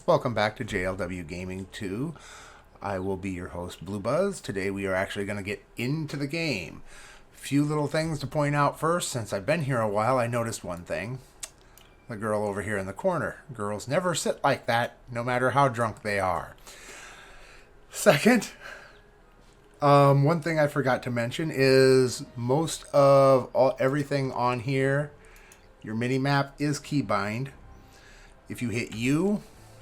Welcome back to JLW Gaming 2. I will be your host, Blue Buzz. Today we are actually going to get into the game. Few little things to point out first. Since I've been here a while, I noticed one thing. The girl over here in the corner. Girls never sit like that, no matter how drunk they are. Second, one thing I forgot to mention is most of everything on here, your mini-map is keybind. If you hit U,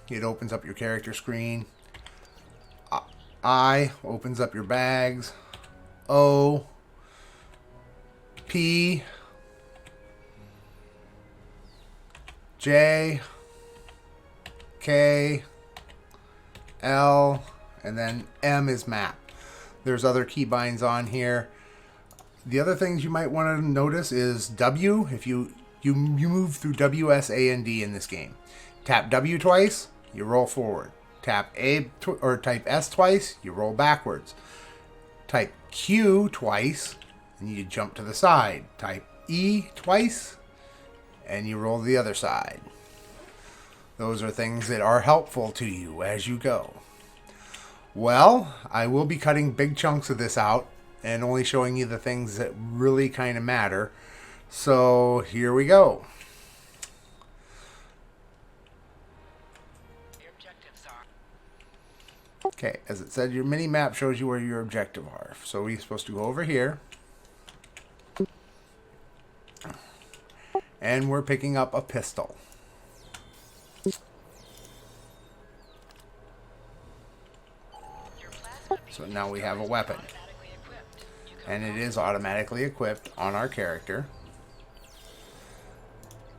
it opens up your character screen. I opens up your bags. O, P, J, K, L, and then M is map. There's other keybinds on here. The other things you might want to notice is W. If you move through W, S, A, and D in this game. Tap W twice, you roll forward. Tap type S twice, you roll backwards. Type Q twice, and you jump to the side. Type E twice, and you roll the other side. Those are things that are helpful to you as you go. Well, I will be cutting big chunks of this out and only showing you the things that really kind of matter. So here we go. Okay, as it said, your mini map shows you where your objectives are. So we're supposed to go over here. And we're picking up a pistol. So now we have a weapon. And it is automatically equipped on our character.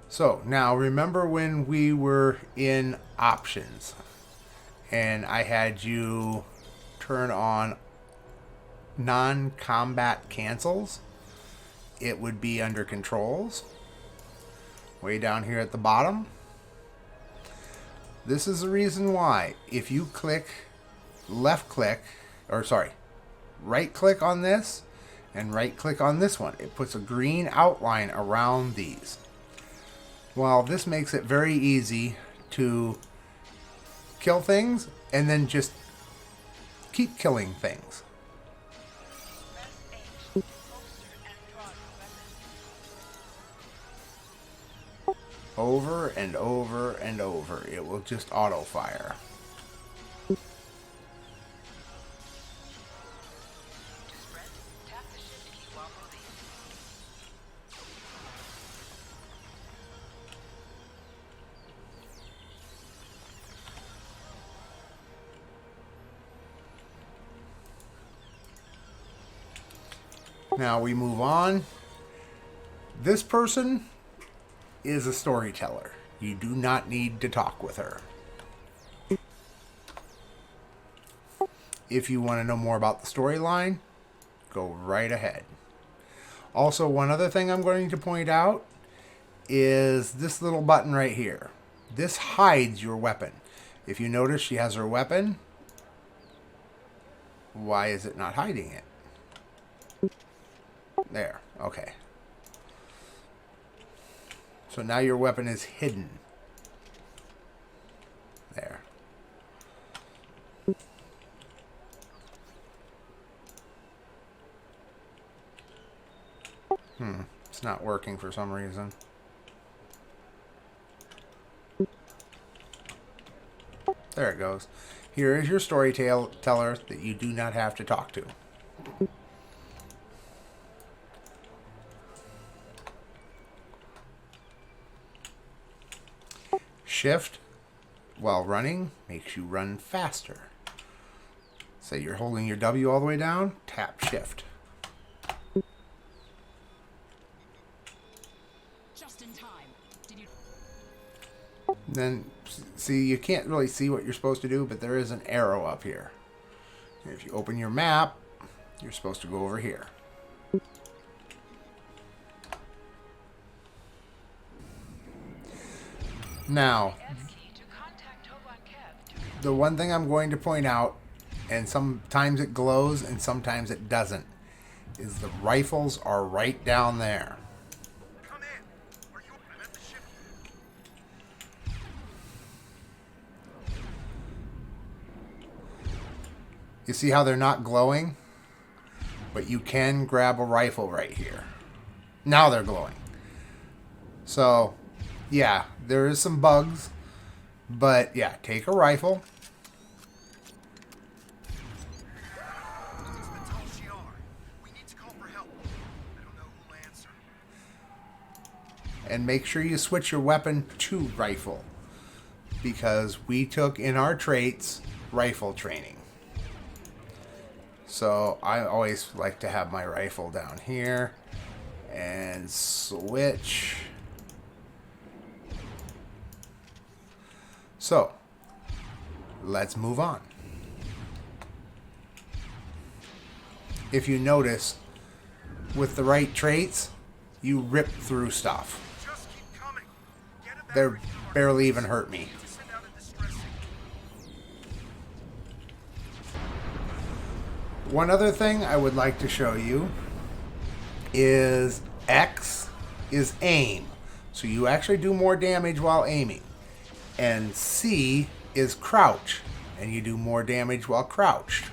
So now remember when we were in options and I had you turn on non-combat cancels? It would be under controls. Way down here at the bottom. This is the reason why. If you click right click on this and right click on this one, it puts a green outline around these. Well, this makes it very easy to kill things and then just keep killing things. Over and over and over. It will just auto fire. Now we move on. This person is a storyteller. You do not need to talk with her. If you want to know more about the storyline, go right ahead. Also, one other thing I'm going to point out is this little button right here. This hides your weapon. If you notice she has her weapon, why is it not hiding it? There, okay. So now your weapon is hidden. There. It's not working for some reason. There it goes. Here is your storyteller that you do not have to talk to. Shift while running makes you run faster. Say you're holding your W all the way down, tap shift. Just in time. Then see, you can't really see what you're supposed to do, but there is an arrow up here. If you open your map, you're supposed to go over here. Now, the one thing I'm going to point out, and sometimes it glows and sometimes it doesn't, is the rifles are right down there. You see how they're not glowing? But you can grab a rifle right here. Now they're glowing. So, yeah, there is some bugs. But, yeah, take a rifle. And make sure you switch your weapon to rifle. Because we took in our traits rifle training. So I always like to have my rifle down here. And switch. So, let's move on. If you notice, with the right traits, you rip through stuff. They're barely even hurt me. One other thing I would like to show you is X is aim. So you actually do more damage while aiming. And C is crouch. And you do more damage while crouched.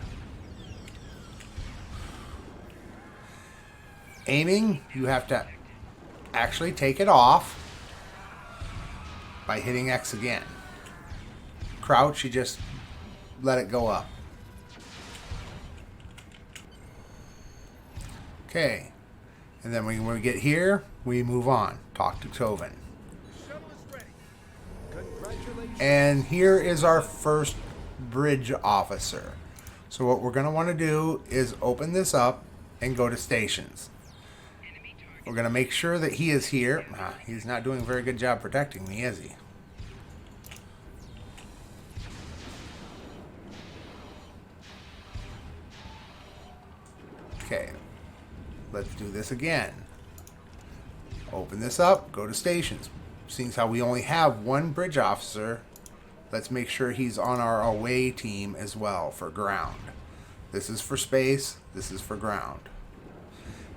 Aiming, you have to actually take it off by hitting X again. Crouch, you just let it go up. Okay. And then when we get here, we move on. Talk to Tovin. And here is our first bridge officer. So what we're going to want to do is open this up and go to stations. We're going to make sure that he is here. He's not doing a very good job protecting me, is he? Okay. Let's do this again. Open this up, go to stations. Seeing how we only have one bridge officer, let's make sure he's on our away team as well for ground. This is for space, this is for ground.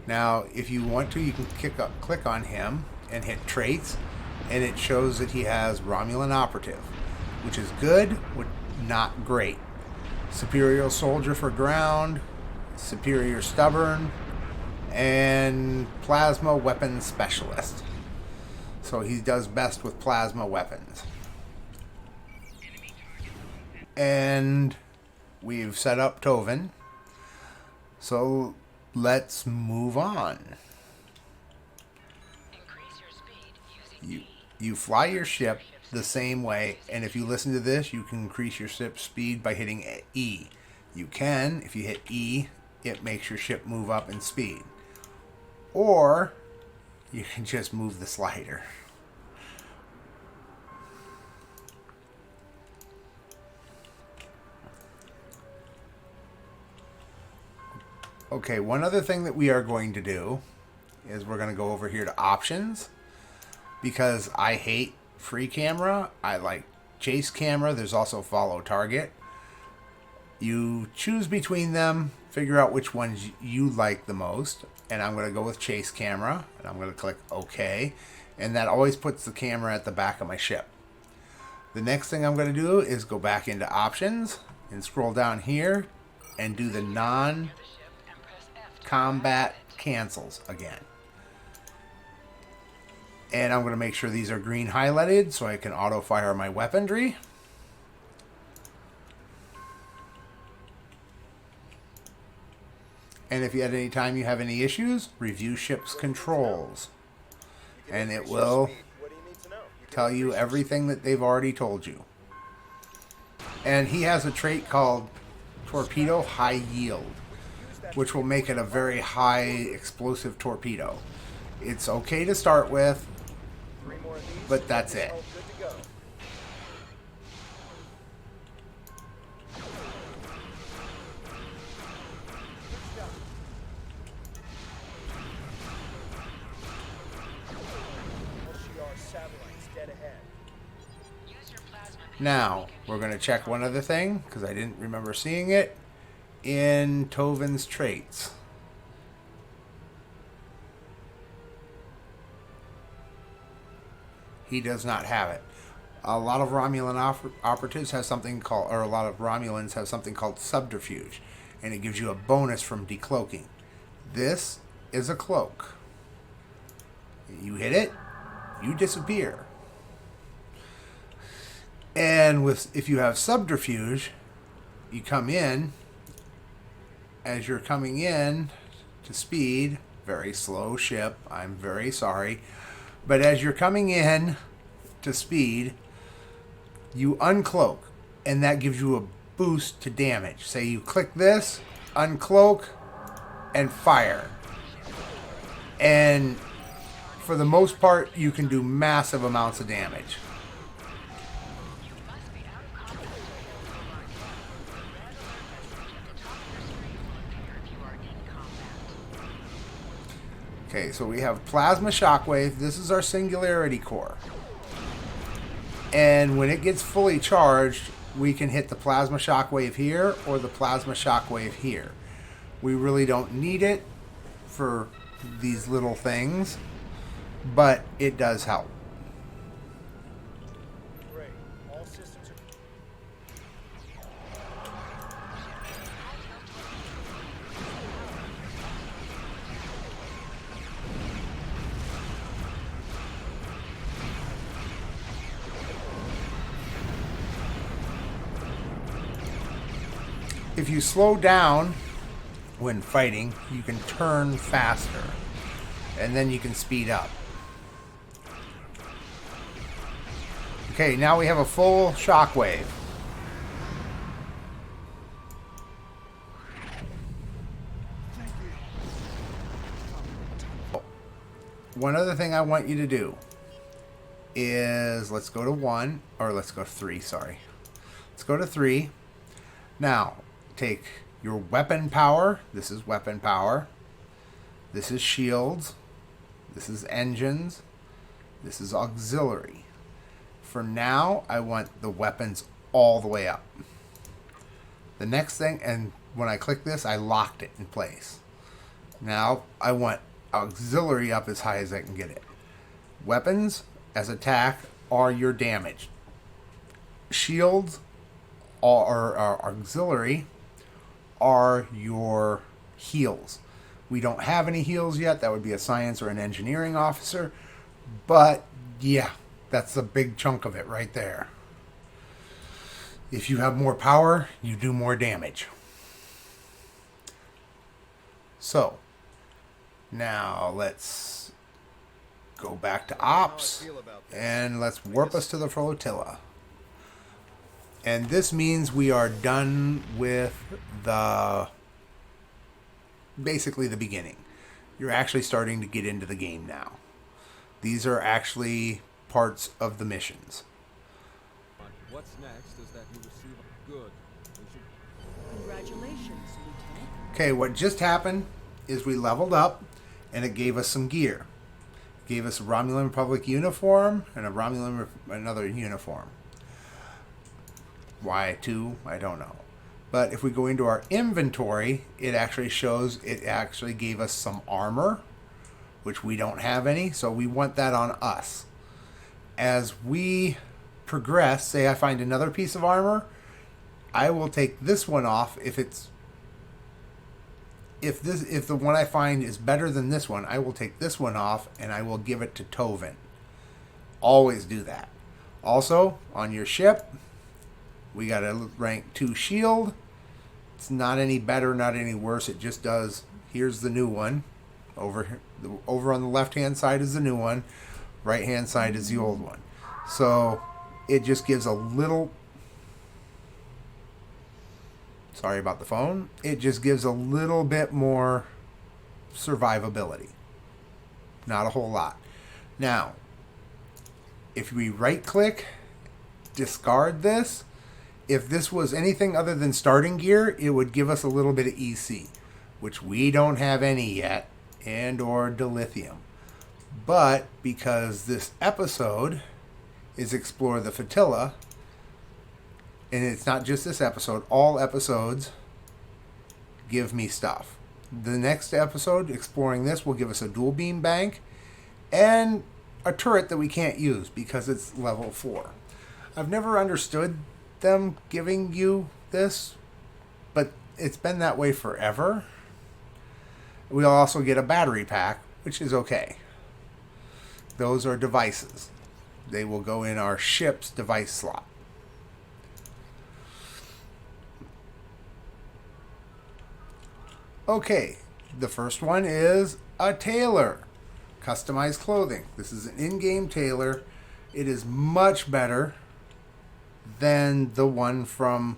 Now, if you want to, you can click on him and hit traits, and it shows that he has Romulan operative, which is good, but not great. Superior soldier for ground, superior stubborn, and plasma weapons specialist. So he does best with plasma weapons. And we've set up Tovin. So let's move on. You fly your ship the same way, and if you listen to this, you can increase your ship speed by hitting E. You can, if you hit E, it makes your ship move up in speed. Or you can just move the slider. Okay, one other thing that we are going to do is we're going to go over here to options, because I hate free camera. I like chase camera. There's also follow target. You choose between them, figure out which ones you like the most, and I'm going to go with chase camera, and I'm going to click OK, and that always puts the camera at the back of my ship. The next thing I'm going to do is go back into options and scroll down here and do the non-combat cancels again. And I'm going to make sure these are green highlighted so I can auto fire my weaponry. And if at any time you have any issues, review ship's controls. And it will tell you everything that they've already told you. And he has a trait called Torpedo High Yield, which will make it a very high explosive torpedo. It's okay to start with, but that's it. Now, we're going to check one other thing, because I didn't remember seeing it, in Tovin's traits. He does not have it. A lot of Romulan operatives have something called, or a lot of Romulans have something called subterfuge, and it gives you a bonus from decloaking. This is a cloak. You hit it, you disappear. And if you have subterfuge, you come in. As you're coming in to speed, very slow ship, I'm very sorry, but as you're coming in to speed, you uncloak, and that gives you a boost to damage. Say you click this, uncloak, and fire. And for the most part, you can do massive amounts of damage. Okay, so we have Plasma Shockwave. This is our Singularity Core. And when it gets fully charged, we can hit the Plasma Shockwave here or the Plasma Shockwave here. We really don't need it for these little things, but it does help. Great. All systems are... If you slow down when fighting, you can turn faster, and then you can speed up. Okay, now we have a full shockwave. One other thing I want you to do is, let's go to 1, or let's go to 3, sorry. Let's go to 3. Now, take your weapon power. This is weapon power. This is shields. This is engines. This is auxiliary. For now, I want the weapons all the way up. The next thing, and when I click this, I locked it in place. Now, I want auxiliary up as high as I can get it. Weapons, as attack, are your damage. Shields, or auxiliary, are your heals. We don't have any heals yet. That would be a science or an engineering officer. But yeah, that's a big chunk of it right there. If you have more power, you do more damage. So, now let's go back to ops and let's warp us to the flotilla. And this means we are done with basically the beginning. You're actually starting to get into the game now. These are actually parts of the missions. What's next is that you receive good. Congratulations, Lieutenant. Okay, what just happened is we leveled up and it gave us some gear. It gave us a Romulan Republic uniform and another uniform. Why 2? I don't know. But if we go into our inventory, it actually shows it actually gave us some armor, which we don't have any, so we want that on us. As we progress, say I find another piece of armor, I will take this one off if the one I find is better than this one, I will take this one off and I will give it to Tovin. Always do that. Also, on your ship, we got a rank 2 shield. It's not any better, not any worse. It just does. Here's the new one. Over on the left-hand side is the new one. Right-hand side is the old one. So it just gives a little... Sorry about the phone. It just gives a little bit more survivability. Not a whole lot. Now, if we right-click, discard this... If this was anything other than starting gear, it would give us a little bit of EC, which we don't have any yet, and or dilithium. But because this episode is Explore the Flotilla, and it's not just this episode, all episodes give me stuff. The next episode, exploring this, will give us a dual beam bank and a turret that we can't use because it's level 4. I've never understood them giving you this, but it's been that way forever. We'll also get a battery pack, which is okay. Those are devices. They will go in our ship's device slot. Okay, the first one is a tailor. Customized clothing. This is an in-game tailor. It is much better than the one from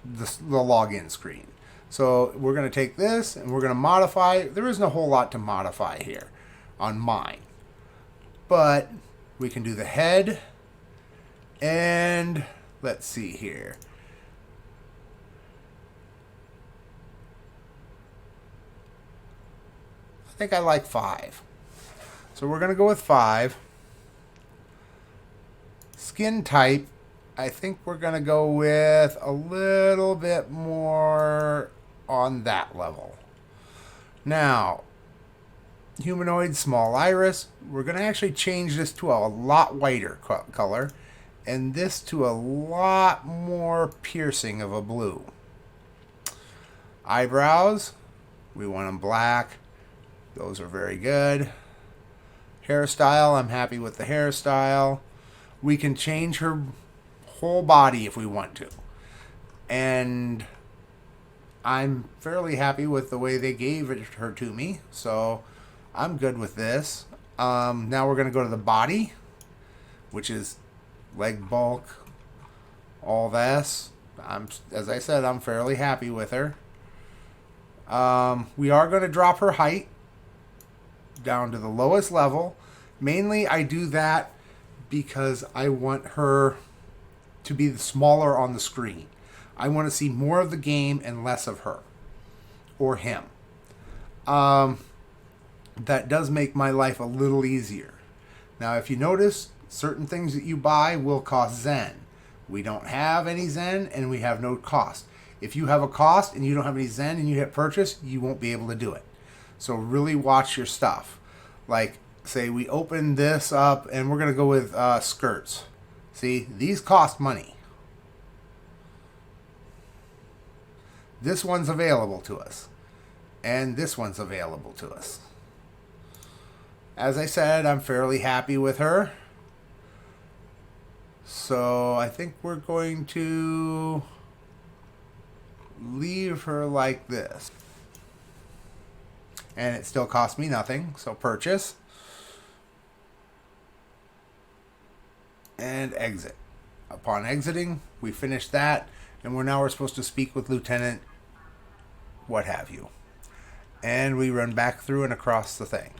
the login screen. So we're going to take this and we're going to modify. There isn't a whole lot to modify here on mine. But we can do the head. And let's see here. I think I like 5. So we're going to go with 5. Skin type, I think we're going to go with a little bit more on that level. Now, humanoid, small iris, we're going to actually change this to a lot whiter color and this to a lot more piercing of a blue. Eyebrows, we want them black. Those are very good. Hairstyle, I'm happy with the hairstyle. We can change her whole body if we want to. And I'm fairly happy with the way they gave her to me. So I'm good with this. Now we're going to go to the body, which is leg bulk, all this. As I said, I'm fairly happy with her. We are going to drop her height down to the lowest level. Mainly, I do that because I want her to be smaller on the screen. I want to see more of the game and less of her or him. That does make my life a little easier. Now, if you notice, certain things that you buy will cost Zen. We don't have any Zen and we have no cost. If you have a cost and you don't have any Zen and you hit purchase, you won't be able to do it. So really watch your stuff. Like, say we open this up and we're going to go with skirts. See, these cost money. This one's available to us. And this one's available to us. As I said, I'm fairly happy with her. So I think we're going to leave her like this. And it still costs me nothing, so purchase. And exit. Upon exiting, we finish that, and we're supposed to speak with Lieutenant what have you. And we run back through and across the thing.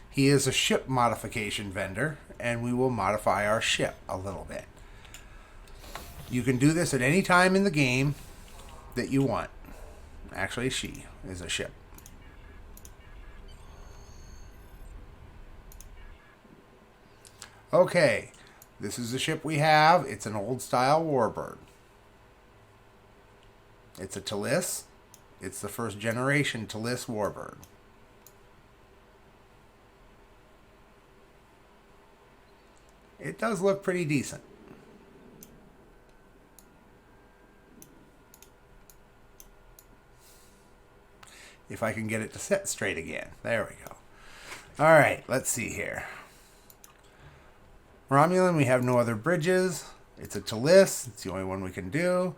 He is a ship modification vendor, and we will modify our ship a little bit. You can do this at any time in the game that you want. Actually, she is a ship. Okay, this is the ship we have. It's an old style warbird. It's a Talis. It's the first generation Talis warbird. It does look pretty decent. If I can get it to sit straight again. There we go. All right, let's see here. Romulan, we have no other bridges. It's a Talis. It's the only one we can do.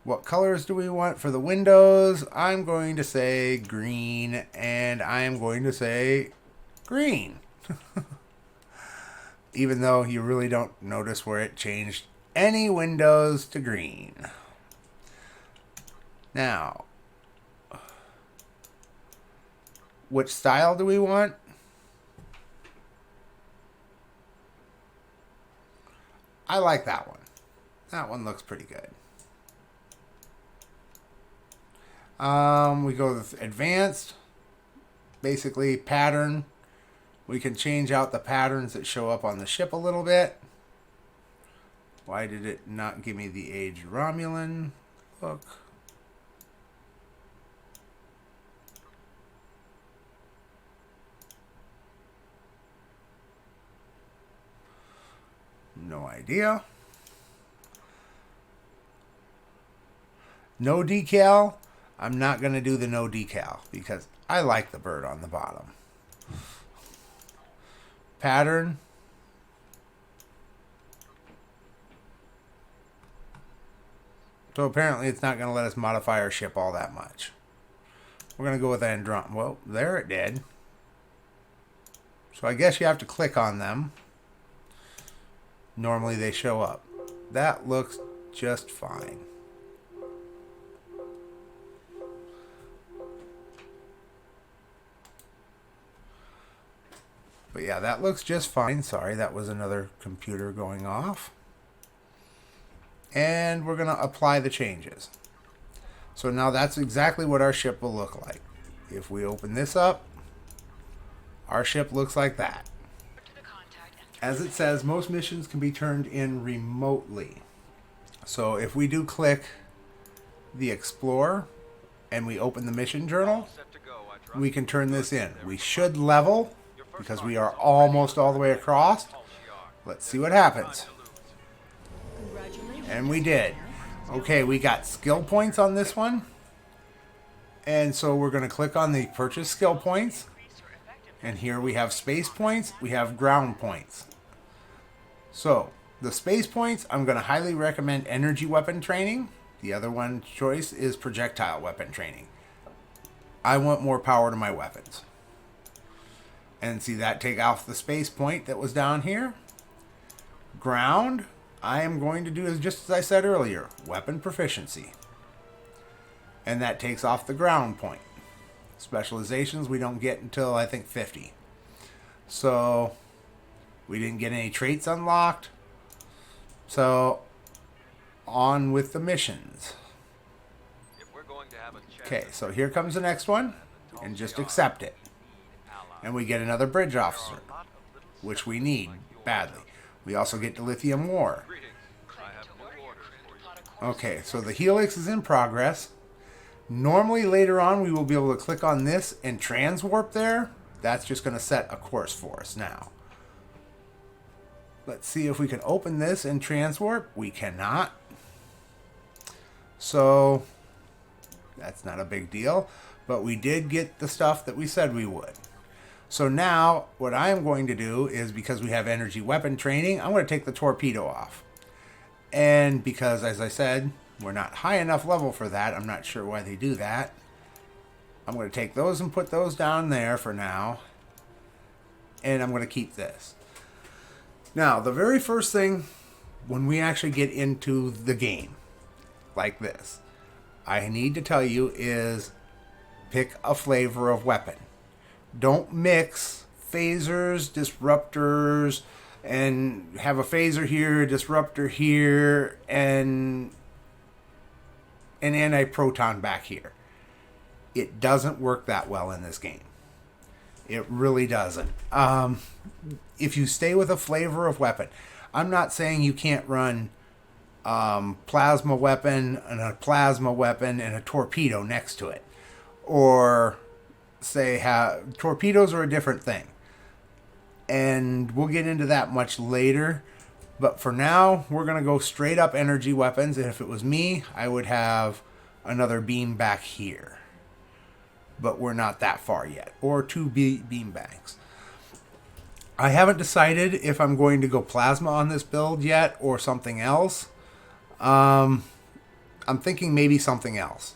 What colors do we want for the windows? I'm going to say green, and I am going to say green. Even though you really don't notice where it changed any windows to green. Now, which style do we want? I like that one. That one looks pretty good. We go with advanced. Basically, pattern. We can change out the patterns that show up on the ship a little bit. Why did it not give me the aged Romulan look? No no idea. No decal. I'm not going to do the no decal because I like the bird on the bottom. Pattern. So apparently it's not going to let us modify our ship all that much. We're going to go with Androm. Well, there it did. So I guess you have to click on them. Normally they show up. That looks just fine. But yeah, that looks just fine. Sorry, that was another computer going off. And we're going to apply the changes. So now that's exactly what our ship will look like. If we open this up, our ship looks like that. As it says, most missions can be turned in remotely. So if we do click the Explore and we open the mission journal, we can turn this in. We should level because we are almost all the way across. Let's see what happens. And we did. Okay, we got skill points on this one. And so we're going to click on the purchase skill points. And here we have space points, we have ground points. So, the space points, I'm going to highly recommend energy weapon training. The other one choice is projectile weapon training. I want more power to my weapons. And see that take off the space point that was down here. Ground, I am going to do is just as I said earlier, weapon proficiency. And that takes off the ground point. Specializations we don't get until I think 50. So we didn't get any traits unlocked. So on with the missions. Okay, so here comes the next one. And just accept it. And we get another bridge officer, which we need badly. We also get the lithium ore. Okay, so the helix is in progress. Normally later on we will be able to click on this and transwarp there. That's just going to set a course for us now. Let's see if we can open this and transwarp. We cannot. So that's not a big deal. But we did get the stuff that we said we would. So now what I'm going to do is, because we have energy weapon training, I'm going to take the torpedo off. And because, as I said, we're not high enough level for that. I'm not sure why they do that. I'm going to take those and put those down there for now. And I'm going to keep this. Now, the very first thing when we actually get into the game, like this, I need to tell you is pick a flavor of weapon. Don't mix phasers, disruptors, and have a phaser here, a disruptor here, and an anti-proton back here. It doesn't work that well in this game. It really doesn't. If you stay with a flavor of weapon, I'm not saying you can't run plasma weapon and a plasma weapon and a torpedo next to it. Or say torpedoes are a different thing. And we'll get into that much later. But for now, we're going to go straight up energy weapons. And if it was me, I would have another beam back here. But we're not that far yet. Or two beam banks. I haven't decided if I'm going to go plasma on this build yet or something else. I'm thinking maybe something else.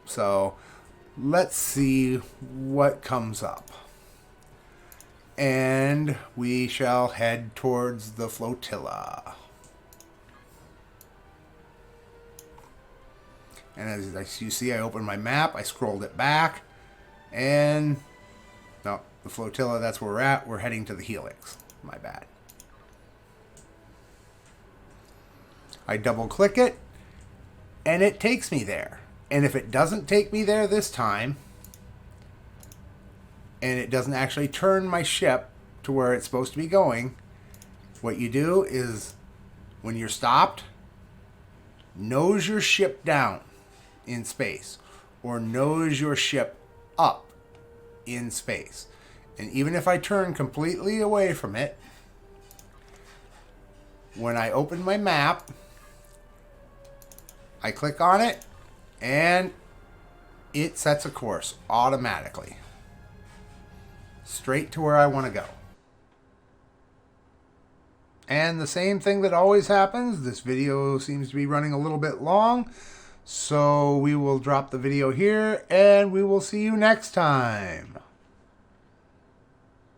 So let's see what comes up. And we shall head towards the flotilla. And as you see, I opened my map, I scrolled it back, and no, the flotilla, that's where we're at. We're heading to the helix. My bad. I double click it, and it takes me there. And if it doesn't take me there this time, and it doesn't actually turn my ship to where it's supposed to be going, what you do is, when you're stopped, nose your ship down in space, or nose your ship up in space. And even if I turn completely away from it, when I open my map, I click on it and it sets a course automatically straight to where I want to go. And the same thing that always happens, this video seems to be running a little bit long, so we will drop the video here and we will see you next time.